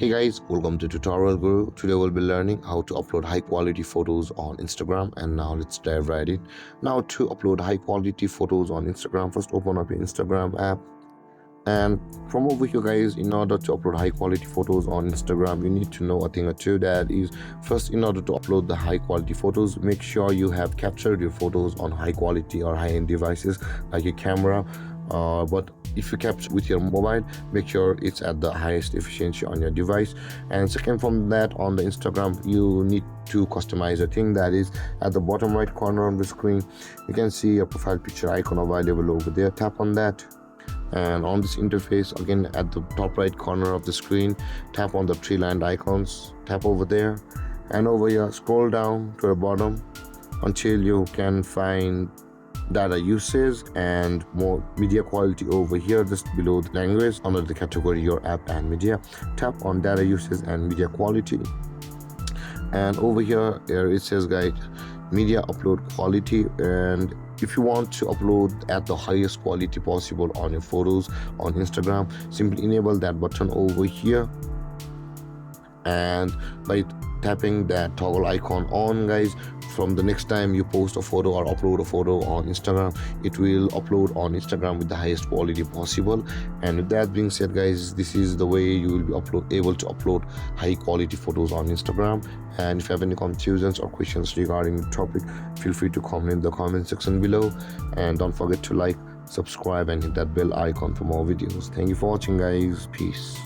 Hey guys, welcome to Tutorial Guru. Today we'll be learning how to upload high quality photos on Instagram, and now let's dive right in. Now to upload high quality photos on Instagram, first open up your Instagram app, and from over here guys, in order to upload high quality photos on Instagram, you need to know a thing or two. That is, first, in order to upload the high quality photos, make sure you have captured your photos on high quality or high-end devices like your camera, but if you capture with your mobile, make sure it's at the highest efficiency on your device. And second, from that, on the Instagram, you need to customize a thing. That is, at the bottom right corner of the screen, you can see a profile picture icon available over there. Tap on that, and on this interface, again at the top right corner of the screen, tap on the three lined icons, tap over there, and over here scroll down to the bottom until you can find data usage and more media quality. Over here just below the language, under the category your app and media, tap on data usage and media quality, and over here it says guide media upload quality. And if you want to upload at the highest quality possible on your photos on Instagram, simply enable that button over here, and by tapping that toggle icon on, guys, from the next time you post a photo or upload a photo on Instagram, it will upload on Instagram with the highest quality possible. And with that being said, guys, this is the way you will be able to upload high quality photos on Instagram. And if you have any confusions or questions regarding the topic, feel free to comment in the comment section below, and don't forget to like, subscribe, and hit that bell icon for more videos. Thank you for watching, guys. Peace.